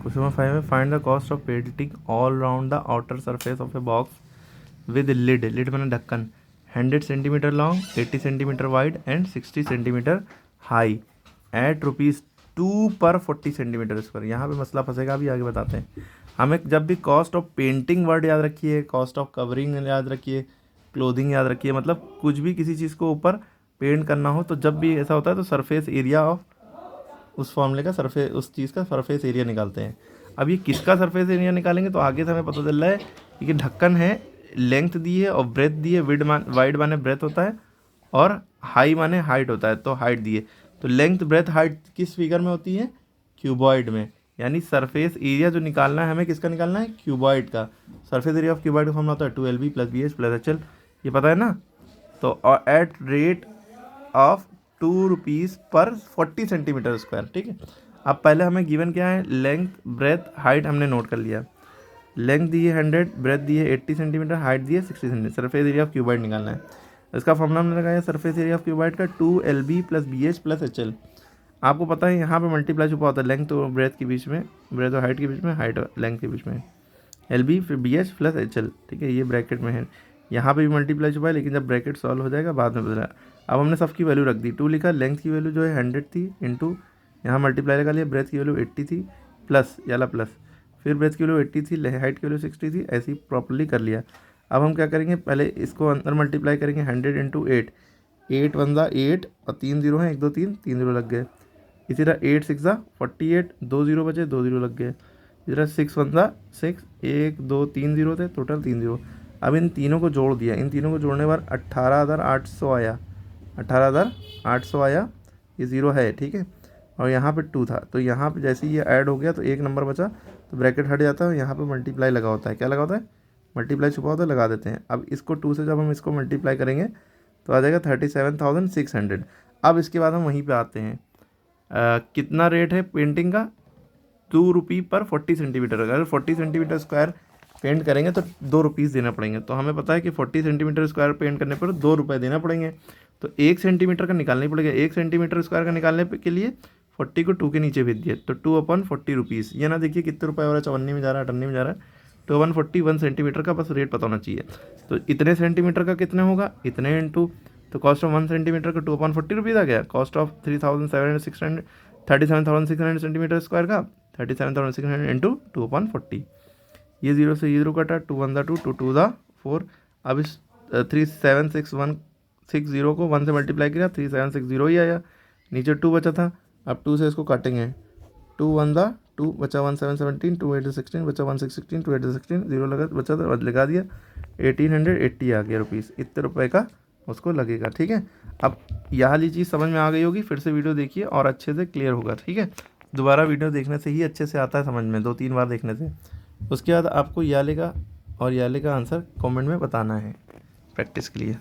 Question number 5 है find the cost of painting all round the outer surface of a box with lid. Lid मैंने ढक्कन 100 centimetre long, 80 centimetre wide and 60 centimetre high at ₹2 पर 40 centimetre square. यहाँ पे मसला फंसेगा, अभी आगे बताते हैं। हमें जब भी कॉस्ट ऑफ पेंटिंग वर्ड याद रखिए, कॉस्ट ऑफ कवरिंग याद रखिए, क्लोथिंग याद रखिए, मतलब कुछ भी किसी चीज़ को ऊपर पेंट करना हो तो जब भी ऐसा होता है तो सरफेस एरिया ऑफ उस फॉर्मूले का सरफेस, उस चीज़ का सरफेस एरिया निकालते हैं। अब ये किसका सरफेस एरिया निकालेंगे तो आगे से हमें पता चल रहा है कि ढक्कन है, लेंथ दी है और ब्रेथ दी है। वाइड माने ब्रेथ होता है और हाई माने हाइट होता है, तो हाइट दी है। तो लेंथ ब्रेथ हाइट किस फिगर में होती है? क्यूबॉइड में। यानी सरफेस एरिया जो निकालना है हमें, किसका निकालना है? क्यूबॉइड का। सरफेस एरिया ऑफ क्यूबॉइड का फॉर्मूला होता है 2LB + BH + HL, ये पता है ना। तो एट रेट ऑफ ₹2 पर 40 सेंटीमीटर स्क्वायर, ठीक है। अब पहले हमें गिवन क्या है? लेंथ ब्रेथ हाइट हमने नोट कर लिया। लेंथ दी है 100, ब्रेथ दी है 80 सेंटीमीटर, हाइट दी है 60 centimetre. Surface area of cuboid निकालना है। इसका फॉर्मूला हमने लगाया सरफेस एरिया ऑफ क्यूबॉइड का 2LB + BH + HL। आपको पता है यहाँ पे मल्टीप्लाई छुपा होता है, लेंथ और ब्रेथ के बीच में, ब्रेथ और हाइट के बीच में, हाइट और लेंथ के बीच में, LB फिर BH + HL, ठीक है। ये ब्रैकेट में है, यहाँ पे भी मल्टीप्लाई छुपा है, लेकिन जब ब्रैकेट सॉल्व हो जाएगा बाद में बदला। अब हमने सबकी वैल्यू रख दी। 2 लिखा, लेंथ की वैल्यू जो है 100 थी, इंटू यहाँ मल्टीप्लाई लगा लिया, ब्रेथ की वैल्यू 80 थी, प्लस याला प्लस, फिर ब्रेथ की वैल्यू 80 थी, हाइट की वैल्यू 60 थी, ऐसे ही प्रॉपर्ली कर लिया। अब हम क्या करेंगे? पहले इसको अंदर मल्टीप्लाई करेंगे 100 × 8, 8 × 1 8 और 3 0 हैं, 1 2 3 3 0 लग गए। इसी तरह 8 6 48, 2 0 बचे, 2 0 लग गए। इसी तरह 6 1 6, 1 2 3 0 थे, टोटल 3 0। अब इन तीनों को जोड़ दिया, इन तीनों को जोड़ने पर 18,800 आया, 18,800 आया, ये 0 है, ठीक है। और यहाँ पे 2 था, तो यहाँ पे जैसे ही ये ऐड हो गया तो एक नंबर बचा, तो ब्रैकेट हट जाता है, यहाँ पे मल्टीप्लाई लगा होता है। क्या लगा होता है? मल्टीप्लाई छुपा होता है, लगा देते हैं। अब इसको 2 से जब हम इसको मल्टीप्लाई करेंगे तो आ जाएगा 37,600। अब इसके बाद हम वहीं पर आते हैं, कितना रेट है पेंटिंग का? ₹2 पर 40 सेंटीमीटर। अगर 40 सेंटीमीटर स्क्वायर पेंट करेंगे तो ₹2 देना पड़ेंगे। तो हमें पता है कि 40 सेंटीमीटर स्क्वायर पेंट करने पर ₹2 देना पड़ेंगे। तो 1 सेंटीमीटर का निकालना ही पड़ेगा। 1 सेंटीमीटर स्क्वायर का निकालने के लिए 40 को 2 के नीचे भेज दिए, तो 2/40 ये ना देखिए कितने रुपये हो रहा है, 54 में जा रहा है, 58 में जा रहा है। 2/40 1 सेंटीमीटर का बस रेट पता होना चाहिए। तो इतने सेंटीमीटर का कितने होगा? इतने इंटू, तो कॉस्ट ऑफ 1 सेंटीमीटर का ₹2/40 आ गया। कॉस्ट ऑफ 37,600 सेंटीमीटर स्क्वायर का 37,600 इंटू 2/40। ये 0 से 0 कटा, 2 1 2 2 2 4। अब इस 376,160 को 1 से मल्टीप्लाई किया, 3760 ही आया, नीचे 2 बचा था। अब 2 से इसको काटेंगे, 2 1 2 बचा, 1 7 17, 2 8 16 बचा, 1 6 16, 2 8 16, 0 लगा बचा था, लगा दिया, 1880 आ गया रुपीज़। इतने रुपये का उसको लगेगा, ठीक है। अब यह वाली चीज़ समझ में आ गई होगी, फिर से वीडियो देखिए और अच्छे से क्लियर होगा, ठीक है। दोबारा वीडियो देखने से ही अच्छे से आता है समझ में, 2-3 बार देखने से। उसके बाद आपको याले का और याले का आंसर कमेंट में बताना है प्रैक्टिस के लिए।